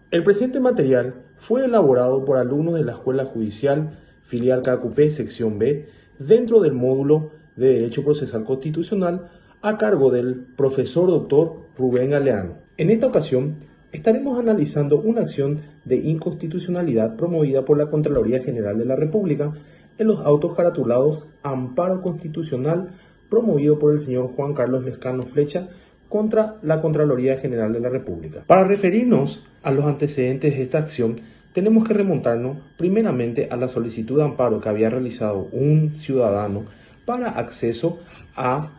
El presente material fue elaborado por alumnos de la Escuela Judicial Filial Cacupé, sección B, dentro del módulo de Derecho Procesal Constitucional a cargo del profesor Dr. Rubén Galeano. En esta ocasión estaremos analizando una acción de inconstitucionalidad promovida por la Contraloría General de la República en los autos caratulados Amparo Constitucional promovido por el señor Juan Carlos Lescano Flecha contra la Contraloría General de la República. Para referirnos a los antecedentes de esta acción, tenemos que remontarnos primeramente a la solicitud de amparo que había realizado un ciudadano para acceso a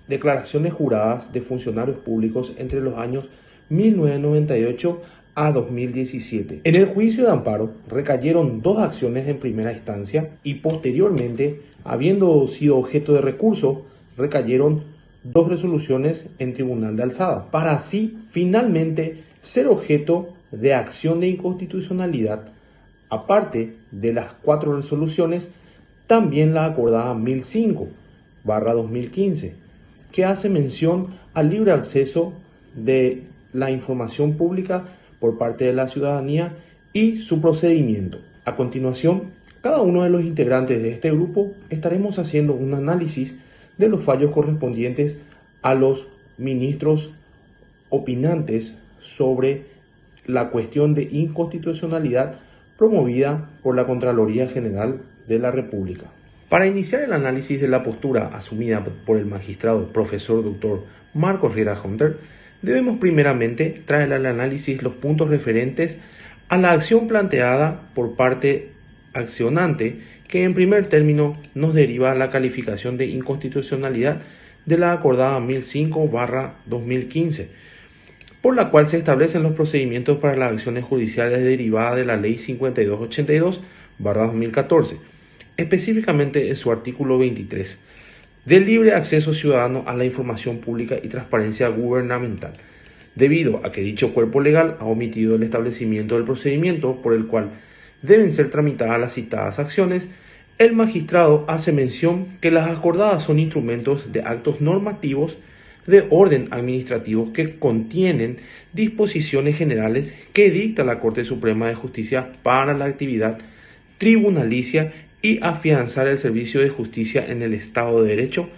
declaraciones juradas de funcionarios públicos entre los años 1998 a 2017. En el juicio de amparo recayeron dos acciones en primera instancia y posteriormente, habiendo sido objeto de recurso, recayeron dos resoluciones en tribunal de alzada, para así finalmente ser objeto de acción de inconstitucionalidad, aparte de las cuatro resoluciones, también la acordada 1005/2015, que hace mención al libre acceso de la información pública por parte de la ciudadanía y su procedimiento. A continuación, cada uno de los integrantes de este grupo estaremos haciendo un análisis de los fallos correspondientes a los ministros opinantes sobre la cuestión de inconstitucionalidad promovida por la Contraloría General de la República. Para iniciar el análisis de la postura asumida por el magistrado profesor Dr. Marcos Riera Hunter, debemos primeramente traer al análisis los puntos referentes a la acción planteada por parte accionante, que en primer término nos deriva la calificación de inconstitucionalidad de la acordada 1005/2015, por la cual se establecen los procedimientos para las acciones judiciales derivadas de la Ley 5282/2014, específicamente en su artículo 23, del libre acceso ciudadano a la información pública y transparencia gubernamental, debido a que dicho cuerpo legal ha omitido el establecimiento del procedimiento por el cual deben ser tramitadas las citadas acciones. El magistrado hace mención que las acordadas son instrumentos de actos normativos de orden administrativo que contienen disposiciones generales que dicta la Corte Suprema de Justicia para la actividad tribunalicia y afianzar el servicio de justicia en el Estado de Derecho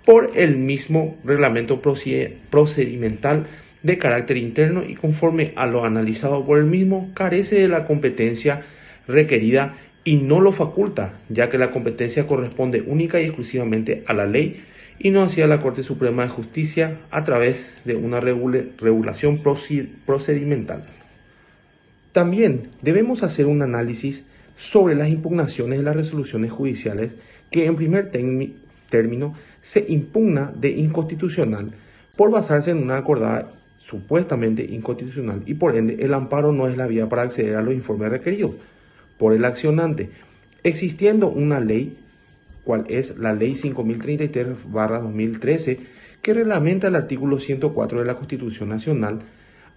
por el mismo reglamento procedimental de carácter interno y conforme a lo analizado por el mismo, carece de la competencia requerida y no lo faculta, ya que la competencia corresponde única y exclusivamente a la ley y no hacia la Corte Suprema de Justicia a través de una regulación procedimental. También debemos hacer un análisis sobre las impugnaciones de las resoluciones judiciales que en primer término se impugna de inconstitucional por basarse en una acordada supuestamente inconstitucional y por ende el amparo no es la vía para acceder a los informes requeridos por el accionante, existiendo una ley, cual es la Ley 5033/2013, que reglamenta el artículo 104 de la Constitución Nacional.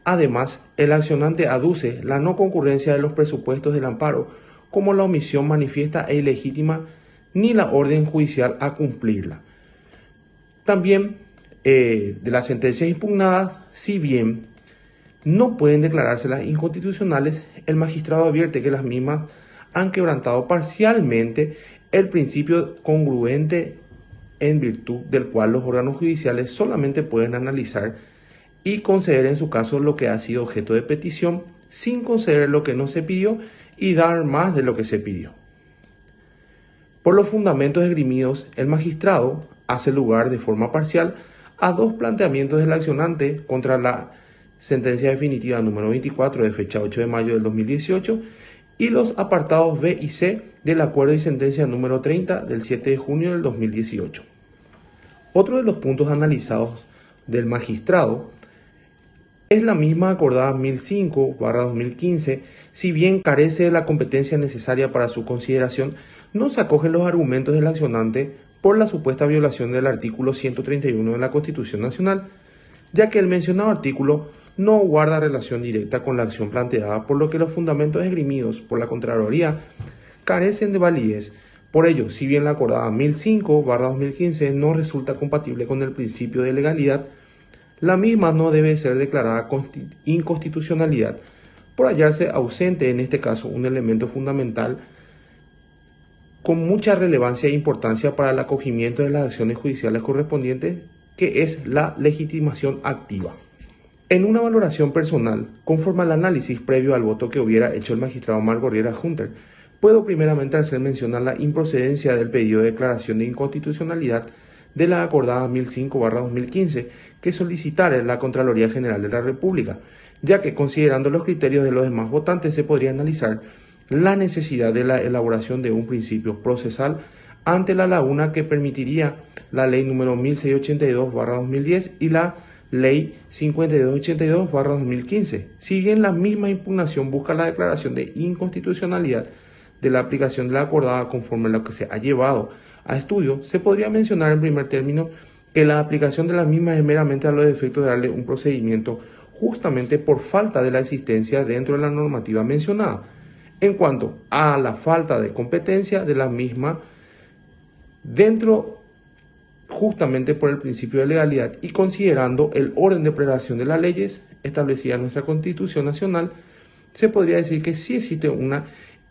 Además, el accionante aduce la no concurrencia de los presupuestos del amparo como la omisión manifiesta e ilegítima ni la orden judicial a cumplirla. También de las sentencias impugnadas, si bien no pueden declarárselas inconstitucionales, el magistrado advierte que las mismas han quebrantado parcialmente el principio congruente en virtud del cual los órganos judiciales solamente pueden analizar y conceder en su caso lo que ha sido objeto de petición, sin conceder lo que no se pidió y dar más de lo que se pidió. Por los fundamentos esgrimidos, el magistrado hace lugar de forma parcial a dos planteamientos del accionante contra la sentencia definitiva número 24 de fecha 8 de mayo del 2018 y los apartados B y C del acuerdo y sentencia número 30 del 7 de junio del 2018. Otro de los puntos analizados del magistrado es la misma acordada 1005/2015, si bien carece de la competencia necesaria para su consideración, no se acogen los argumentos del accionante por la supuesta violación del artículo 131 de la Constitución Nacional, ya que el mencionado artículo no guarda relación directa con la acción planteada, por lo que los fundamentos esgrimidos por la Contraloría carecen de validez. Por ello, si bien la acordada 1005/2015 no resulta compatible con el principio de legalidad, la misma no debe ser declarada inconstitucionalidad por hallarse ausente en este caso un elemento fundamental con mucha relevancia e importancia para el acogimiento de las acciones judiciales correspondientes, que es la legitimación activa. En una valoración personal, conforme al análisis previo al voto que hubiera hecho el magistrado Marco Riera Junter, puedo primeramente hacer mención a la improcedencia del pedido de declaración de inconstitucionalidad de la acordada 1005/2015 que solicitara la Contraloría General de la República, ya que considerando los criterios de los demás votantes se podría analizar la necesidad de la elaboración de un principio procesal ante la laguna que permitiría la ley número 1682/2010 y la ley 5282/2015. Si bien la misma impugnación busca la declaración de inconstitucionalidad de la aplicación de la acordada conforme a lo que se ha llevado a estudio, se podría mencionar en primer término que la aplicación de la misma es meramente a los efectos de darle un procedimiento justamente por falta de la existencia dentro de la normativa mencionada. En cuanto a la falta de competencia de la misma dentro justamente por el principio de legalidad y considerando el orden de prelación de las leyes establecida en nuestra Constitución Nacional, se podría decir que sí existe una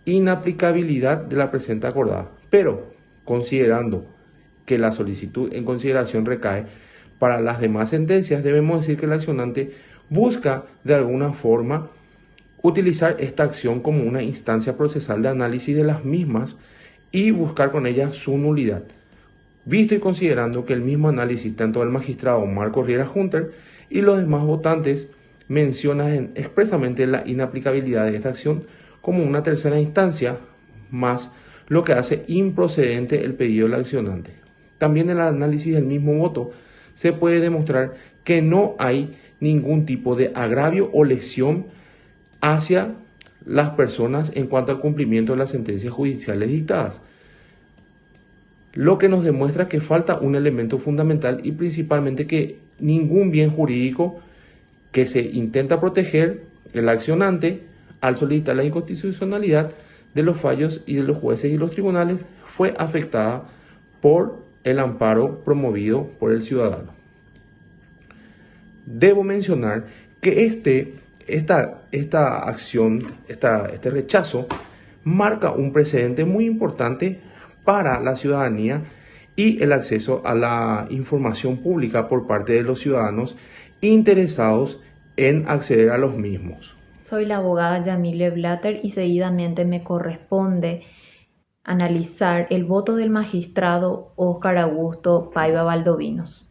inaplicabilidad de la presente acordada, pero considerando que la solicitud en consideración recae para las demás sentencias, debemos decir que el accionante busca de alguna forma utilizar esta acción como una instancia procesal de análisis de las mismas y buscar con ella su nulidad, visto y considerando que el mismo análisis tanto del magistrado Marco Riera Junter y los demás votantes mencionan expresamente la inaplicabilidad de esta acción como una tercera instancia, más lo que hace improcedente el pedido del accionante. También en el análisis del mismo voto se puede demostrar que no hay ningún tipo de agravio o lesión hacia las personas en cuanto al cumplimiento de las sentencias judiciales dictadas, lo que nos demuestra que falta un elemento fundamental y principalmente que ningún bien jurídico que se intenta proteger el accionante al solicitar la inconstitucionalidad de los fallos y de los jueces y los tribunales fue afectada por el amparo promovido por el ciudadano. Debo mencionar que esta acción, este rechazo, marca un precedente muy importante para la ciudadanía y el acceso a la información pública por parte de los ciudadanos interesados en acceder a los mismos. Soy la abogada Yamile Blatter y seguidamente me corresponde analizar el voto del magistrado Óscar Augusto Paiva Valdovinos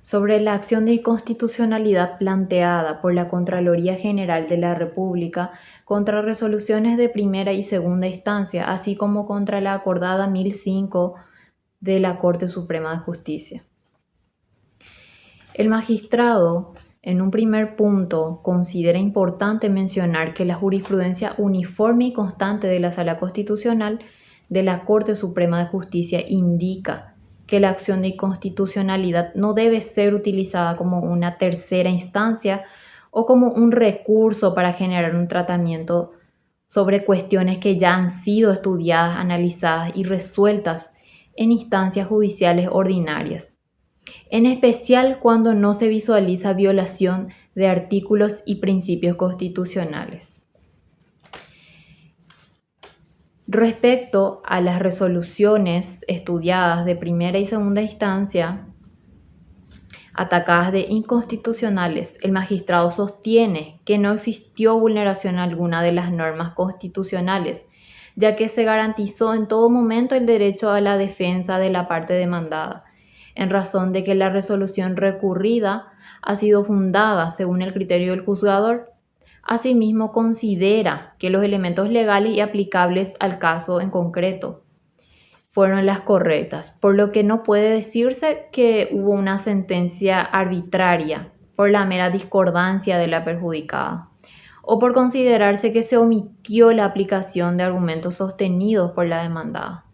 sobre la acción de inconstitucionalidad planteada por la Contraloría General de la República contra resoluciones de primera y segunda instancia, así como contra la acordada 1005 de la Corte Suprema de Justicia. El magistrado, en un primer punto, considera importante mencionar que la jurisprudencia uniforme y constante de la Sala Constitucional de la Corte Suprema de Justicia indica que la acción de inconstitucionalidad no debe ser utilizada como una tercera instancia o como un recurso para generar un tratamiento sobre cuestiones que ya han sido estudiadas, analizadas y resueltas en instancias judiciales ordinarias, en especial cuando no se visualiza violación de artículos y principios constitucionales. Respecto a las resoluciones estudiadas de primera y segunda instancia, atacadas de inconstitucionales, el magistrado sostiene que no existió vulneración alguna de las normas constitucionales, ya que se garantizó en todo momento el derecho a la defensa de la parte demandada, en razón de que la resolución recurrida ha sido fundada según el criterio del juzgador. Asimismo, considera que los elementos legales y aplicables al caso en concreto fueron las correctas, por lo que no puede decirse que hubo una sentencia arbitraria por la mera discordancia de la perjudicada, o por considerarse que se omitió la aplicación de argumentos sostenidos por la demandada,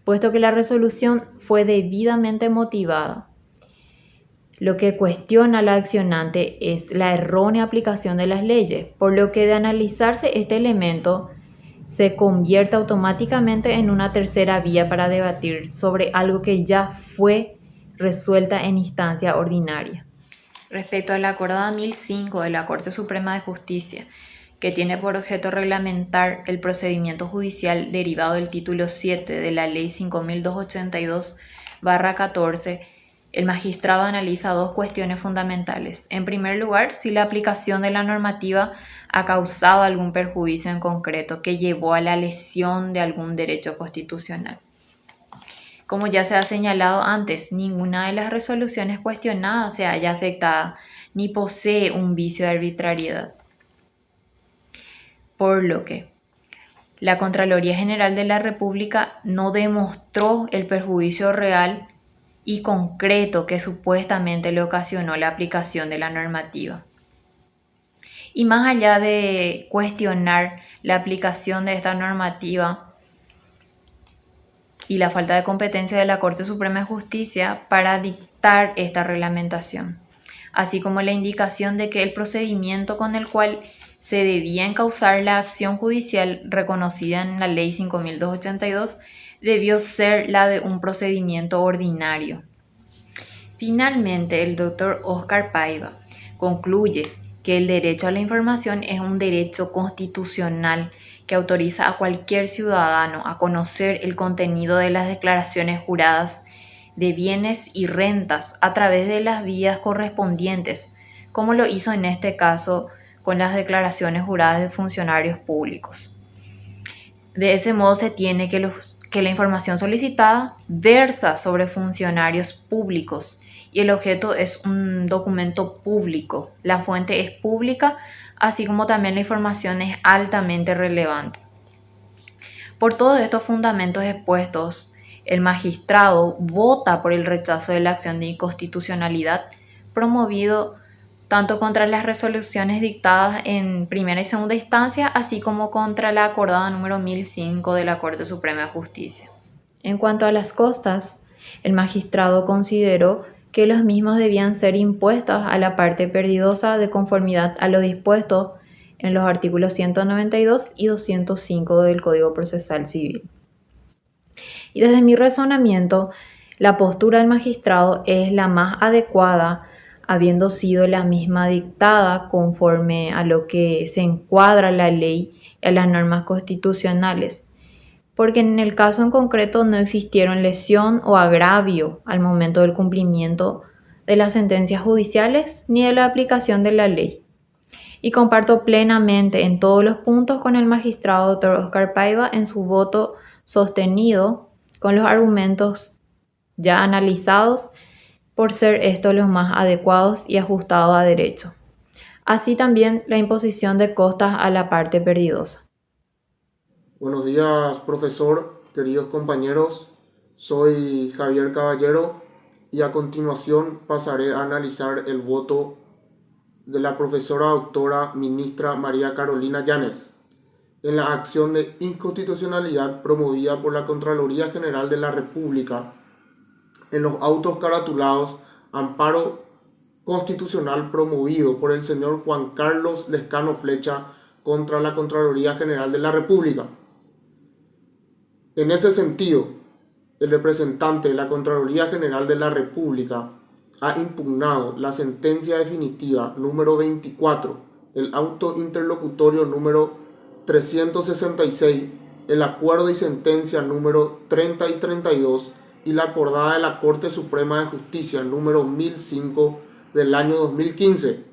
puesto que la resolución fue debidamente motivada. Lo que cuestiona al accionante es la errónea aplicación de las leyes, por lo que de analizarse este elemento se convierte automáticamente en una tercera vía para debatir sobre algo que ya fue resuelta en instancia ordinaria. Respecto al Acordado 1005 de la Corte Suprema de Justicia, que tiene por objeto reglamentar el procedimiento judicial derivado del título 7 de la Ley 5282/14, el magistrado analiza dos cuestiones fundamentales. En primer lugar, si la aplicación de la normativa ha causado algún perjuicio en concreto que llevó a la lesión de algún derecho constitucional. Como ya se ha señalado antes, ninguna de las resoluciones cuestionadas se halla afectada ni posee un vicio de arbitrariedad. Por lo que la Contraloría General de la República no demostró el perjuicio real y concreto que supuestamente le ocasionó la aplicación de la normativa. Y más allá de cuestionar la aplicación de esta normativa y la falta de competencia de la Corte Suprema de Justicia para dictar esta reglamentación, así como la indicación de que el procedimiento con el cual se debía encauzar la acción judicial reconocida en la Ley 5282 debió ser la de un procedimiento ordinario. Finalmente, el doctor Oscar Paiva concluye que el derecho a la información es un derecho constitucional que autoriza a cualquier ciudadano a conocer el contenido de las declaraciones juradas de bienes y rentas a través de las vías correspondientes, como lo hizo en este caso con las declaraciones juradas de funcionarios públicos. De ese modo se tiene que la información solicitada versa sobre funcionarios públicos y el objeto es un documento público. La fuente es pública, así como también la información es altamente relevante. Por todos estos fundamentos expuestos, el magistrado vota por el rechazo de la acción de inconstitucionalidad promovido tanto contra las resoluciones dictadas en primera y segunda instancia, así como contra la acordada número 1005 de la Corte Suprema de Justicia. En cuanto a las costas, el magistrado consideró que los mismos debían ser impuestos a la parte perdidosa de conformidad a lo dispuesto en los artículos 192 y 205 del Código Procesal Civil. Y desde mi razonamiento, la postura del magistrado es la más adecuada, habiendo sido la misma dictada conforme a lo que se encuadra la ley y a las normas constitucionales, porque en el caso en concreto no existieron lesión o agravio al momento del cumplimiento de las sentencias judiciales ni de la aplicación de la ley. Y comparto plenamente en todos los puntos con el magistrado Dr. Oscar Paiva en su voto sostenido con los argumentos ya analizados, por ser estos los más adecuados y ajustados a derecho. Así también la imposición de costas a la parte perdidosa. Buenos días, profesor, queridos compañeros. Soy Javier Caballero y a continuación pasaré a analizar el voto de la profesora doctora ministra María Carolina Yanes en la acción de inconstitucionalidad promovida por la Contraloría General de la República en los autos caratulados Amparo Constitucional promovido por el señor Juan Carlos Lescano Flecha contra la Contraloría General de la República. En ese sentido, el representante de la Contraloría General de la República ha impugnado la sentencia definitiva número 24, el auto interlocutorio número 366, el acuerdo y sentencia número 30 y 32 y la acordada de la Corte Suprema de Justicia número 1005 del año 2015.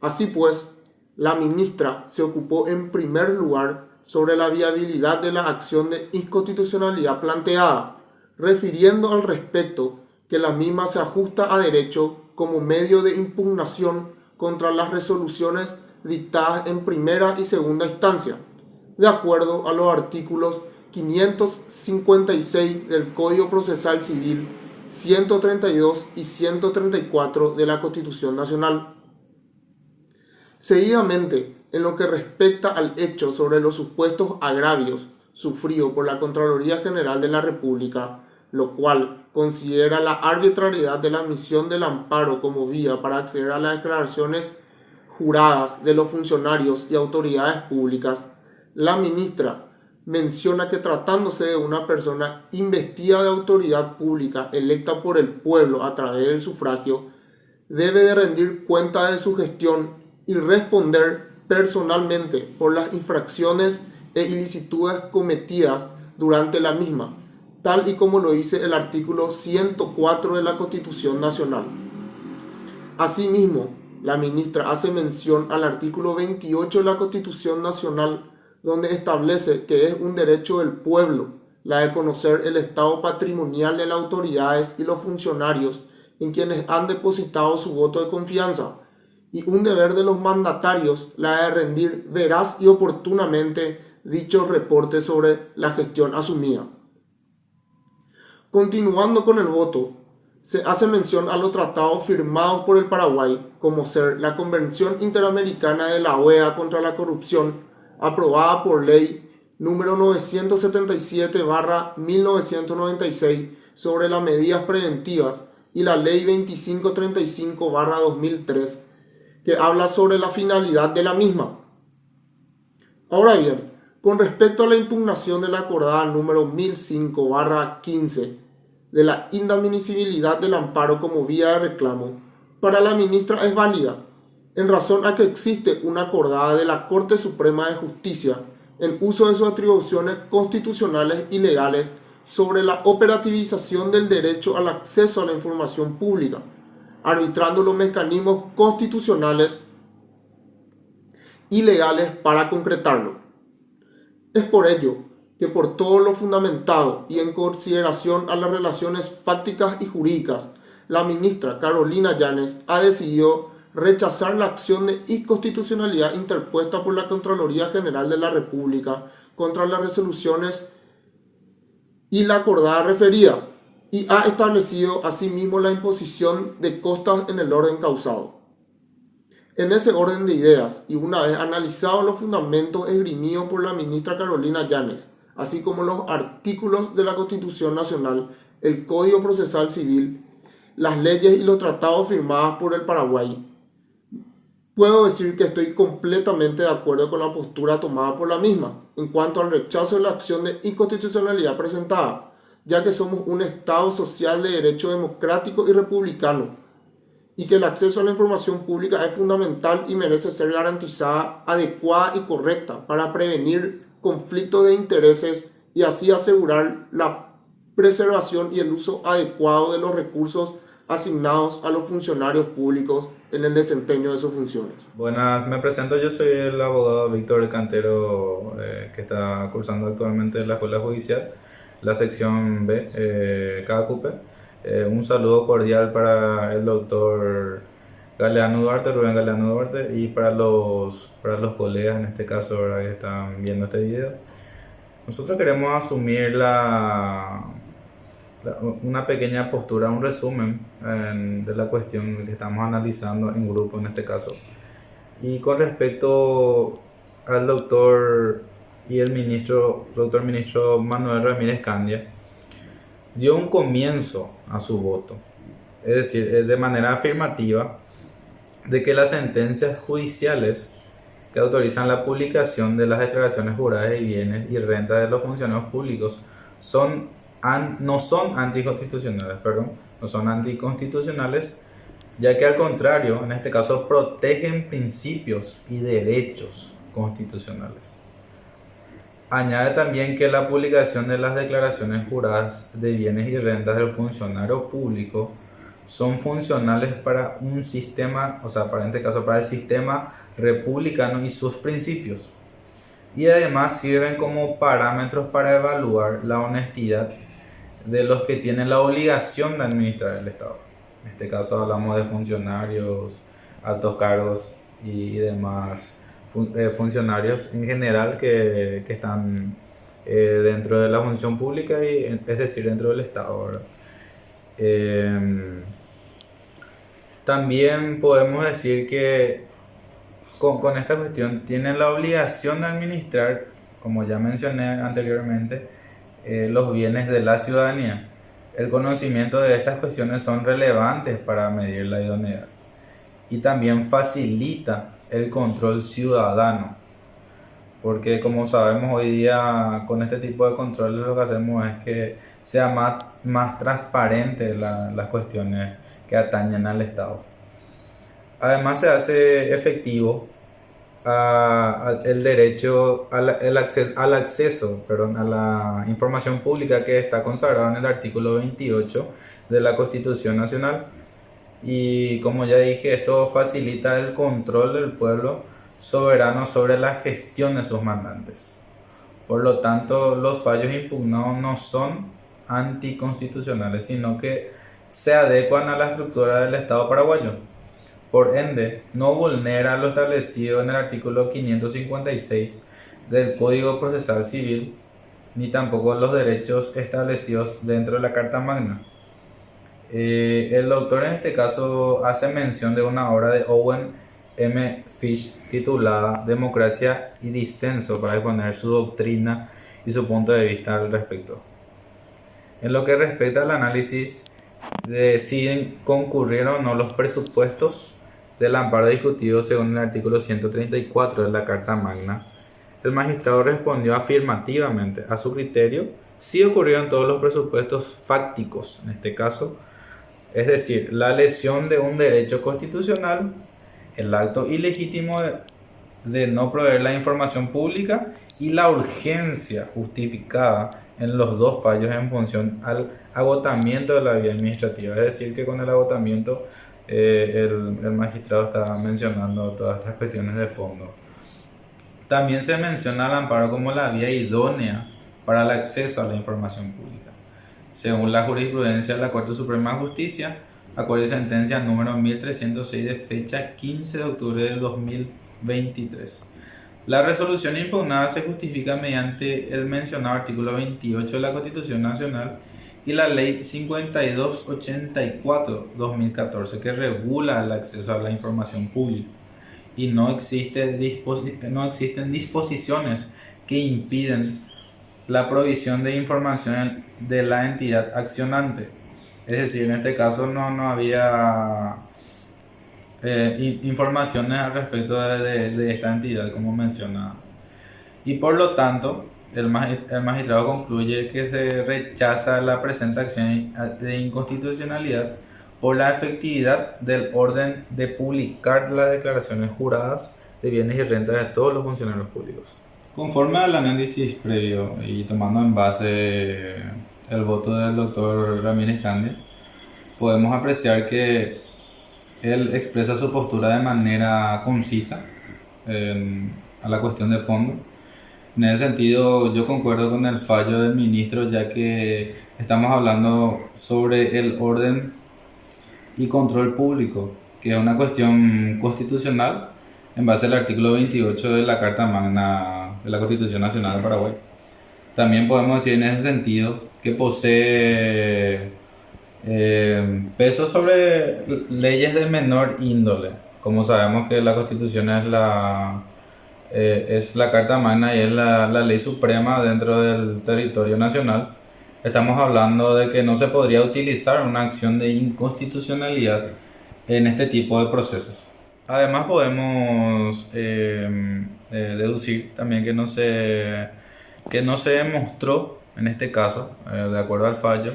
Así pues, la ministra se ocupó en primer lugar sobre la viabilidad de la acción de inconstitucionalidad planteada, refiriendo al respecto que la misma se ajusta a derecho como medio de impugnación contra las resoluciones dictadas en primera y segunda instancia, de acuerdo a los artículos 556 del Código Procesal Civil, 132 y 134 de la Constitución Nacional. Seguidamente, en lo que respecta al hecho sobre los supuestos agravios sufridos por la Contraloría General de la República, lo cual considera la arbitrariedad de la admisión del amparo como vía para acceder a las declaraciones juradas de los funcionarios y autoridades públicas, la ministra menciona que tratándose de una persona investida de autoridad pública electa por el pueblo a través del sufragio, debe de rendir cuenta de su gestión y responder personalmente por las infracciones e ilicitudes cometidas durante la misma, tal y como lo dice el artículo 104 de la Constitución Nacional. Asimismo, la ministra hace mención al artículo 28 de la Constitución Nacional, donde establece que es un derecho del pueblo la de conocer el estado patrimonial de las autoridades y los funcionarios en quienes han depositado su voto de confianza, y un deber de los mandatarios la de rendir veraz y oportunamente dichos reportes sobre la gestión asumida. Continuando con el voto, se hace mención a los tratados firmados por el Paraguay, como ser la Convención Interamericana de la OEA contra la Corrupción, aprobada por ley número 977/1996 sobre las medidas preventivas, y la ley 2535/2003, que habla sobre la finalidad de la misma. Ahora bien, con respecto a la impugnación de la acordada número 1005/15 de la inadmisibilidad del amparo como vía de reclamo, para la ministra es válida, en razón a que existe una acordada de la Corte Suprema de Justicia en uso de sus atribuciones constitucionales y legales sobre la operativización del derecho al acceso a la información pública, arbitrando los mecanismos constitucionales y legales para concretarlo. Es por ello que, por todo lo fundamentado y en consideración a las relaciones fácticas y jurídicas, la ministra Carolina Yanes ha decidido rechazar la acción de inconstitucionalidad interpuesta por la Contraloría General de la República contra las resoluciones y la acordada referida, y ha establecido asimismo la imposición de costas en el orden causado. En ese orden de ideas, y una vez analizados los fundamentos esgrimidos por la ministra Carolina Yanes, así como los artículos de la Constitución Nacional, el Código Procesal Civil, las leyes y los tratados firmados por el Paraguay, puedo decir que estoy completamente de acuerdo con la postura tomada por la misma en cuanto al rechazo de la acción de inconstitucionalidad presentada, ya que somos un Estado social de derecho democrático y republicano, y que el acceso a la información pública es fundamental y merece ser garantizada, adecuada y correcta para prevenir conflictos de intereses y así asegurar la preservación y el uso adecuado de los recursos asignados a los funcionarios públicos en el desempeño de sus funciones. Buenas, me presento, yo soy el abogado Víctor Cantero, que está cursando actualmente en la Escuela Judicial, la sección B, CACUPE. Un saludo cordial para el doctor Galeano Duarte, Rubén Galeano Duarte, y para los colegas en este caso, ¿verdad?, que están viendo este video. Nosotros queremos asumir una pequeña postura, un resumen de la cuestión que estamos analizando en grupo en este caso. Y con respecto al doctor y el doctor ministro Manuel Ramírez Candia, dio un comienzo a su voto, es decir, de manera afirmativa, de que las sentencias judiciales que autorizan la publicación de las declaraciones juradas de bienes y rentas de los funcionarios públicos no son anticonstitucionales, ya que al contrario, en este caso, protegen principios y derechos constitucionales. Añade también que la publicación de las declaraciones juradas de bienes y rentas del funcionario público son funcionales para un sistema, para el sistema republicano y sus principios, y además sirven como parámetros para evaluar la honestidad de los que tienen la obligación de administrar el Estado. En este caso hablamos de funcionarios, altos cargos y demás funcionarios en general que están dentro de la función pública, es decir, dentro del Estado, ¿verdad? También podemos decir que con esta cuestión tienen la obligación de administrar, como ya mencioné anteriormente, los bienes de la ciudadanía. El conocimiento de estas cuestiones son relevantes para medir la idoneidad y también facilita el control ciudadano. porque como sabemos hoy día con este tipo de controles lo que hacemos es que sea más transparente las cuestiones que atañen al Estado. Además se hace efectivo el derecho al acceso a la información pública que está consagrado en el artículo 28 de la Constitución Nacional. Y como ya dije, esto facilita el control del pueblo soberano sobre la gestión de sus mandantes. Por lo tanto, los fallos impugnados no son anticonstitucionales, sino que se adecuan a la estructura del Estado paraguayo. Por ende, no vulnera lo establecido en el artículo 556 del Código Procesal Civil, ni tampoco los derechos establecidos dentro de la Carta Magna. El autor en este caso hace mención de una obra de Owen M. Fish titulada Democracia y Disenso para exponer su doctrina y su punto de vista al respecto. En lo que respecta al análisis de si concurrieron o no los presupuestos del amparo discutido según el artículo 134 de la Carta Magna, el magistrado respondió afirmativamente. A su criterio, sí ocurrieron todos los presupuestos fácticos, en este caso, es decir, la lesión de un derecho constitucional, el acto ilegítimo de no proveer la información pública y la urgencia justificada en los dos fallos en función al agotamiento de la vía administrativa. Es decir, que con el agotamiento el magistrado está mencionando todas estas cuestiones de fondo. También se menciona al amparo como la vía idónea para el acceso a la información pública. Según la jurisprudencia de la Corte Suprema de Justicia, acuerdo y sentencia número 1306 de fecha 15 de octubre de 2023. La resolución impugnada se justifica mediante el mencionado artículo 28 de la Constitución Nacional y la Ley 5284-2014 que regula el acceso a la información pública, y no existen disposiciones que impiden la provisión de información de la entidad accionante. Es decir, en este caso no había informaciones al respecto de esta entidad como mencionaba. Y por lo tanto, el magistrado concluye que se rechaza la presente acción de inconstitucionalidad por la efectividad del orden de publicar las declaraciones juradas de bienes y rentas de todos los funcionarios públicos. Conforme al análisis previo y tomando en base el voto del doctor Ramírez Cande, podemos apreciar que él expresa su postura de manera concisa a la cuestión de fondo. En ese sentido, yo concuerdo con el fallo del ministro, ya que estamos hablando sobre el orden y control público, que es una cuestión constitucional en base al artículo 28 de la Carta Magna de la Constitución Nacional de Paraguay. También podemos decir en ese sentido que posee peso sobre leyes de menor índole. Como sabemos que la Constitución es la Carta Magna y es la ley suprema dentro del territorio nacional, estamos hablando de que no se podría utilizar una acción de inconstitucionalidad en este tipo de procesos. Además podemos deducir también que no se demostró, en este caso, de acuerdo al fallo,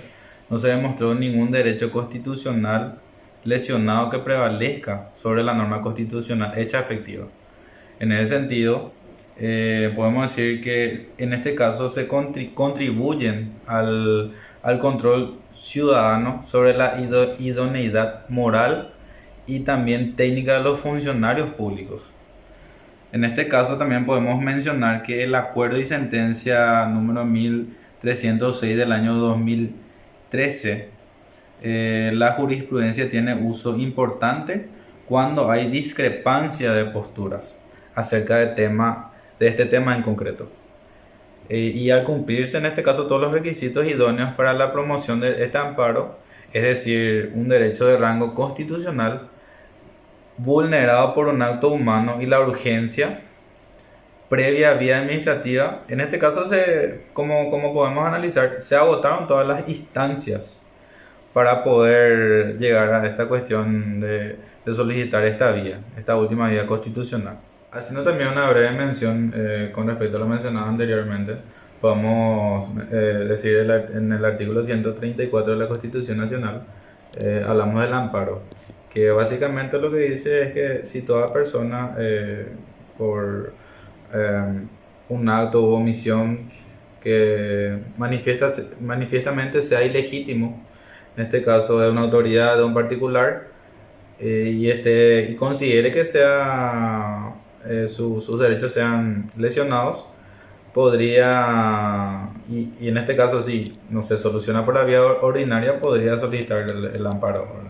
no se demostró ningún derecho constitucional lesionado que prevalezca sobre la norma constitucional hecha efectiva. En ese sentido, podemos decir que en este caso se contribuyen al control ciudadano sobre la idoneidad moral y también técnica de los funcionarios públicos. En este caso también podemos mencionar que el acuerdo y sentencia número 1306 del año 2013, la jurisprudencia tiene uso importante cuando hay discrepancia de posturas acerca de este tema en concreto. Y al cumplirse en este caso todos los requisitos idóneos para la promoción de este amparo, es decir, un derecho de rango constitucional vulnerado por un acto humano y la urgencia previa vía administrativa, en este caso como podemos analizar, se agotaron todas las instancias para poder llegar a esta cuestión de solicitar esta última vía constitucional. Haciendo también una breve mención con respecto a lo mencionado anteriormente, podemos decir en el artículo 134 de la Constitución Nacional, hablamos del amparo, que básicamente lo que dice es que si toda persona por un acto u omisión que manifiestamente sea ilegítimo, en este caso de una autoridad, de un particular, y considere que sus derechos sean lesionados, podría, y en este caso si no se soluciona por la vía ordinaria, podría solicitar el amparo, ¿verdad?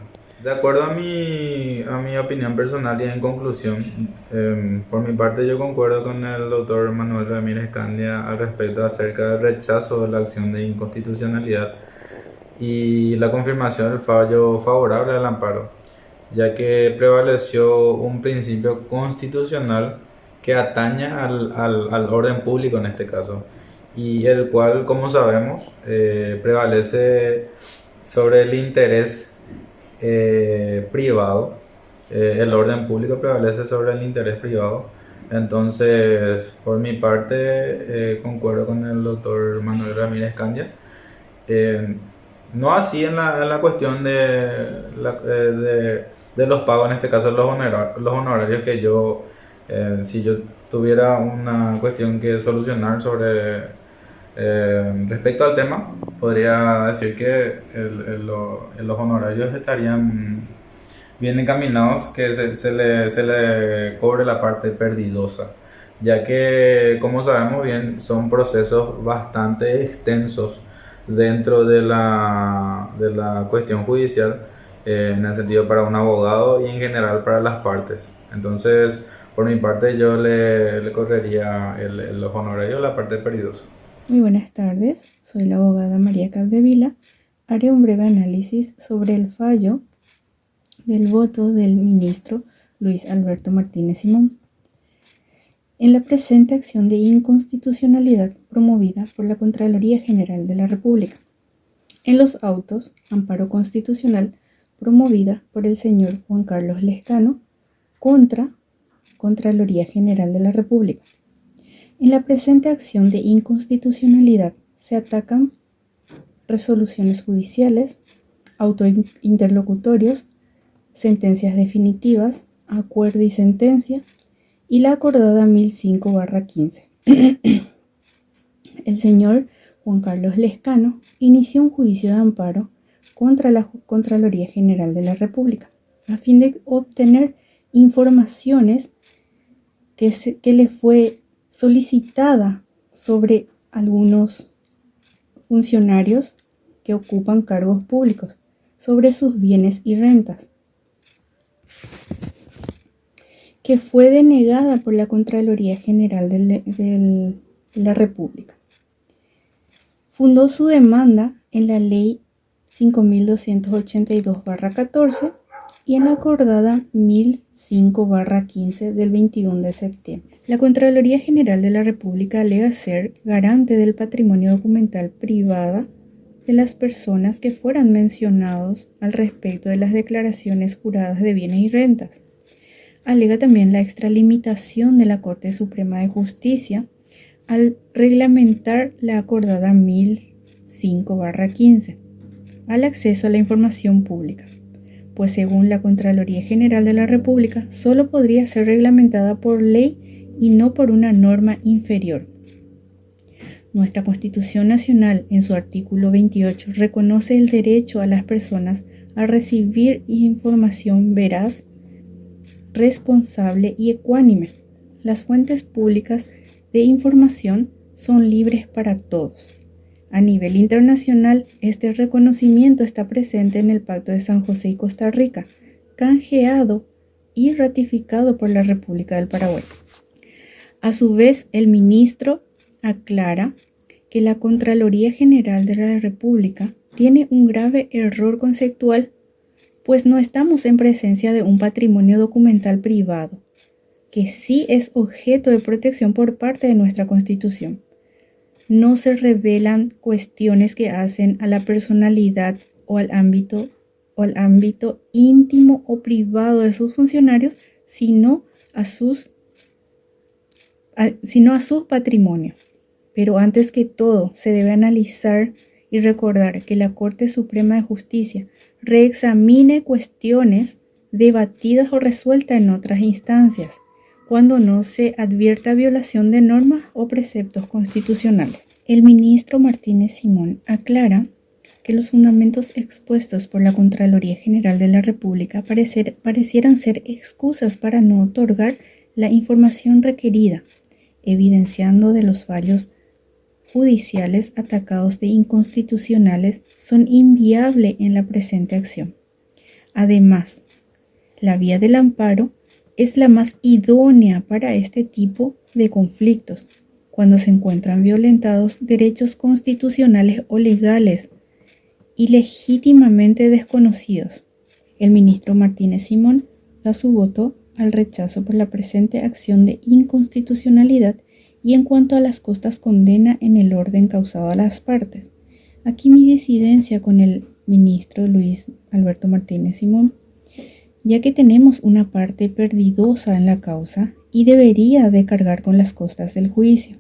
De acuerdo a mi opinión personal y en conclusión, por mi parte yo concuerdo con el doctor Manuel Ramírez Candia al respecto acerca del rechazo de la acción de inconstitucionalidad y la confirmación del fallo favorable al amparo, ya que prevaleció un principio constitucional que atañe al orden público en este caso, y el cual, como sabemos, prevalece sobre el interés privado. El orden público prevalece sobre el interés privado. Entonces, por mi parte, concuerdo con el doctor Manuel Ramírez Candia. No así en la cuestión de los pagos, en este caso los honorarios que yo, si yo tuviera una cuestión que solucionar sobre respecto al tema, podría decir que los honorarios estarían bien encaminados, que se le cobre la parte perdidosa, ya que, como sabemos bien, son procesos bastante extensos dentro de la cuestión judicial, en el sentido para un abogado y en general para las partes. Entonces, por mi parte, yo le correría los honorarios a la parte perdidosa. Muy buenas tardes, soy la abogada María Capdevila. Haré un breve análisis sobre el fallo del voto del ministro Luis Alberto Martínez Simón en la presente acción de inconstitucionalidad promovida por la Contraloría General de la República. En los autos, amparo constitucional promovida por el señor Juan Carlos Lescano contra Contraloría General de la República. En la presente acción de inconstitucionalidad se atacan resoluciones judiciales, autos interlocutorios, sentencias definitivas, acuerdo y sentencia, y la acordada 1005/15. El señor Juan Carlos Lescano inició un juicio de amparo contra la Contraloría General de la República a fin de obtener informaciones que le fue solicitada sobre algunos funcionarios que ocupan cargos públicos, sobre sus bienes y rentas, que fue denegada por la Contraloría General de la República. Fundó su demanda en la Ley 5282/14 y en la acordada 1005/15 del 21 de septiembre. La Contraloría General de la República alega ser garante del patrimonio documental privada de las personas que fueran mencionados al respecto de las declaraciones juradas de bienes y rentas. Alega también la extralimitación de la Corte Suprema de Justicia al reglamentar la acordada 1005/15 al acceso a la información pública, pues según la Contraloría General de la República solo podría ser reglamentada por ley y no por una norma inferior. Nuestra Constitución Nacional, en su artículo 28, reconoce el derecho a las personas a recibir información veraz, responsable y ecuánime. Las fuentes públicas de información son libres para todos. A nivel internacional, este reconocimiento está presente en el Pacto de San José y Costa Rica, canjeado y ratificado por la República del Paraguay. A su vez, el ministro aclara que la Contraloría General de la República tiene un grave error conceptual, pues no estamos en presencia de un patrimonio documental privado, que sí es objeto de protección por parte de nuestra Constitución. No se revelan cuestiones que hacen a la personalidad o al ámbito íntimo o privado de sus funcionarios, sino a sus sino a su patrimonio. Pero antes que todo, se debe analizar y recordar que la Corte Suprema de Justicia reexamine cuestiones debatidas o resueltas en otras instancias, cuando no se advierta violación de normas o preceptos constitucionales. El ministro Martínez Simón aclara que los fundamentos expuestos por la Contraloría General de la República parecieran ser excusas para no otorgar la información requerida, evidenciando de los fallos judiciales atacados de inconstitucionales son inviables en la presente acción. Además, la vía del amparo es la más idónea para este tipo de conflictos, cuando se encuentran violentados derechos constitucionales o legales y legítimamente desconocidos. El ministro Martínez Simón da su voto al rechazo por la presente acción de inconstitucionalidad y en cuanto a las costas condena en el orden causado a las partes. Aquí mi disidencia con el ministro Luis Alberto Martínez Simón, ya que tenemos una parte perdidosa en la causa y debería de cargar con las costas del juicio.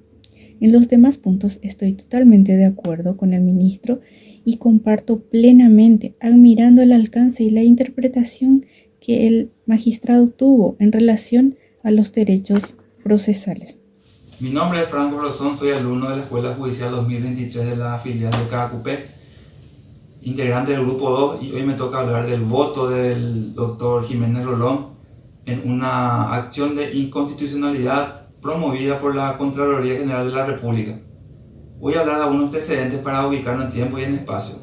En los demás puntos estoy totalmente de acuerdo con el ministro y comparto plenamente, admirando el alcance y la interpretación que el magistrado tuvo en relación a los derechos procesales. Mi nombre es Franco Rosón, soy alumno de la Escuela Judicial 2023 de la filial de Cacupé, integrante del Grupo 2, y hoy me toca hablar del voto del doctor Jiménez Rolón en una acción de inconstitucionalidad promovida por la Contraloría General de la República. Voy a hablar de algunos antecedentes para ubicarnos en tiempo y en espacio.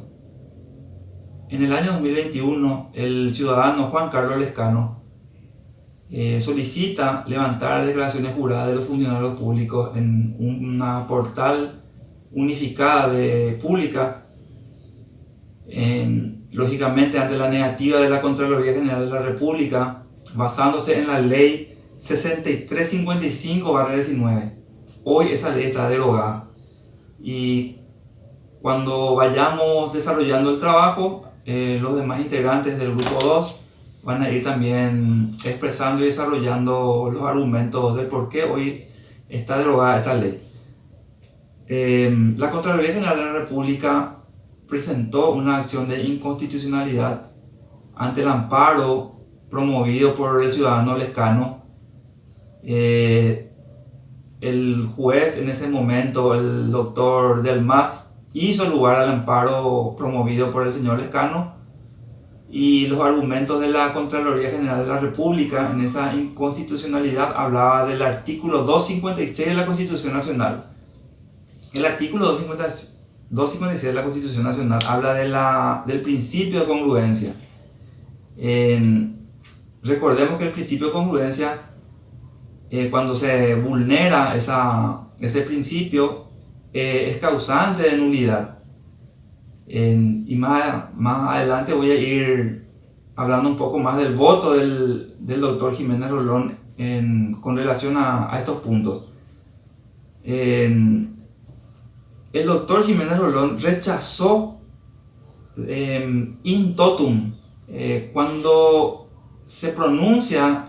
En el año 2021, el ciudadano Juan Carlos Lescano solicita levantar declaraciones juradas de los funcionarios públicos en una portal unificada pública, lógicamente ante la negativa de la Contraloría General de la República, basándose en la ley 6355/19. Hoy esa ley está derogada y cuando vayamos desarrollando el trabajo, los demás integrantes del Grupo 2 van a ir también expresando y desarrollando los argumentos del por qué hoy está derogada esta ley. La Contraloría General de la República presentó una acción de inconstitucionalidad ante el amparo promovido por el ciudadano Lescano. El juez en ese momento, el doctor Delmas, hizo lugar al amparo promovido por el señor Lescano, y los argumentos de la Contraloría General de la República en esa inconstitucionalidad hablaba del artículo 256 de la Constitución Nacional. El artículo 256 de la Constitución Nacional habla del principio de congruencia. Recordemos que el principio de congruencia, cuando se vulnera ese principio, es causante de nulidad. Y más adelante voy a ir hablando un poco más del voto del doctor Jiménez Rolón con relación a estos puntos. El doctor Jiménez Rolón rechazó in totum. Cuando se pronuncia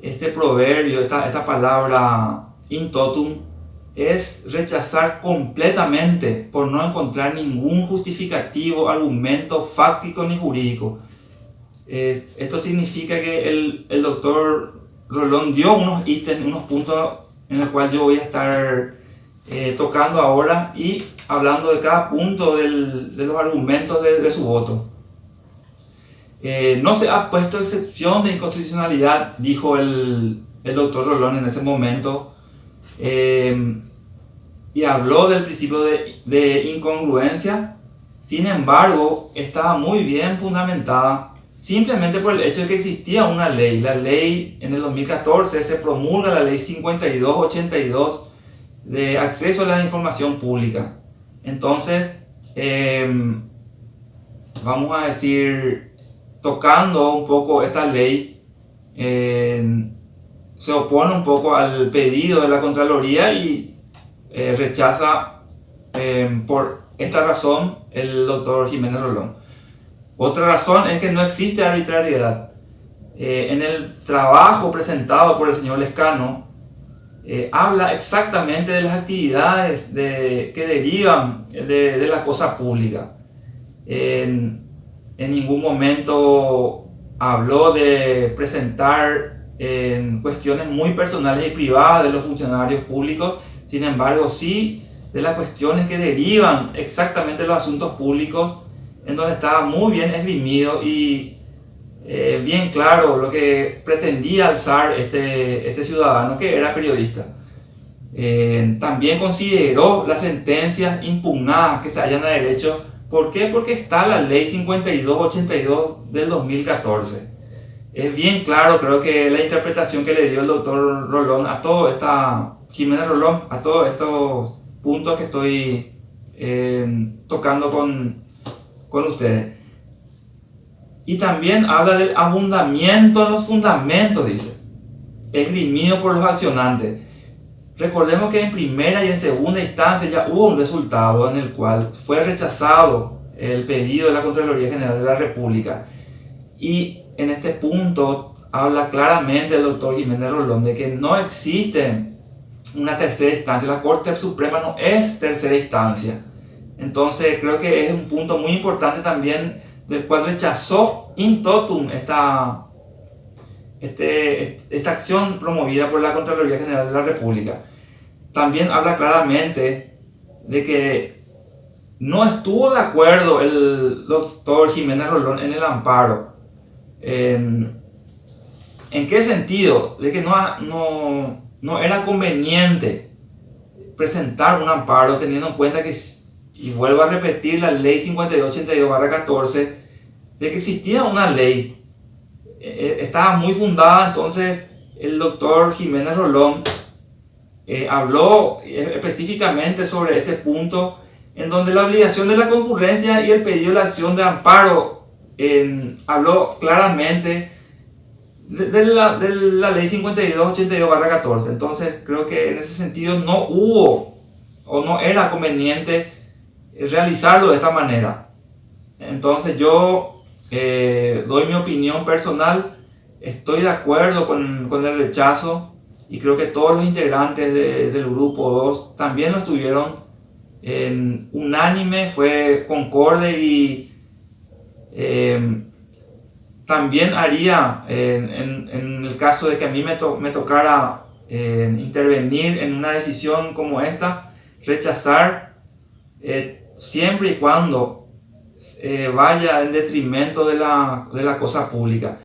este proverbio, esta palabra in totum, es rechazar completamente por no encontrar ningún justificativo, argumento fáctico ni jurídico. Esto significa que el doctor Rolón dio unos ítems, unos puntos en el cual yo voy a estar tocando ahora y hablando de cada punto de los argumentos de su voto. No se ha puesto excepción de inconstitucionalidad, dijo el doctor Rolón en ese momento. Y habló del principio de incongruencia. Sin embargo, estaba muy bien fundamentada simplemente por el hecho de que existía una ley. La ley, en el 2014 se promulga la ley 5282 de acceso a la información pública. Entonces, vamos a decir, tocando un poco esta ley, se opone un poco al pedido de la Contraloría y rechaza por esta razón el doctor Jiménez Rolón. Otra razón es que no existe arbitrariedad. en el trabajo presentado por el señor Lescano, habla exactamente de las actividades que derivan de la cosa pública. En ningún momento habló de presentar cuestiones muy personales y privadas de los funcionarios públicos, sin embargo sí de las cuestiones que derivan exactamente de los asuntos públicos, en donde estaba muy bien esgrimido y bien claro lo que pretendía alzar este ciudadano que era periodista. También consideró las sentencias impugnadas que se hallan a derecho. ¿Por qué? Porque está la ley 5282 del 2014. Es bien claro, creo que la interpretación que le dio el doctor Rolón a Jiménez Rolón, a todos estos puntos que estoy tocando con ustedes. Y también habla del abundamiento en los fundamentos, dice, esgrimido por los accionantes. Recordemos que en primera y en segunda instancia ya hubo un resultado en el cual fue rechazado el pedido de la Contraloría General de la República. Y en este punto habla claramente el doctor Jiménez Rolón de que no existe una tercera instancia. La Corte Suprema no es tercera instancia. Entonces creo que es un punto muy importante también, del cual rechazó in totum esta acción promovida por la Contraloría General de la República. También habla claramente de que no estuvo de acuerdo el doctor Jiménez Rolón en el amparo. ¿En qué sentido? De que no era conveniente presentar un amparo, teniendo en cuenta que, y vuelvo a repetir, la ley 5282/14, de que existía una ley, estaba muy fundada. Entonces el doctor Jiménez Rolón habló específicamente sobre este punto, en donde la obligación de la concurrencia y el pedido de la acción de amparo habló claramente de la ley 5282/14. Entonces creo que en ese sentido no hubo o no era conveniente realizarlo de esta manera. Entonces yo doy mi opinión personal, estoy de acuerdo con el rechazo, y creo que todos los integrantes del grupo 2 también lo estuvieron. Unánime, fue concorde, y también haría, en el caso de que a mí me tocara intervenir en una decisión como esta, rechazar siempre y cuando vaya en detrimento de la cosa pública.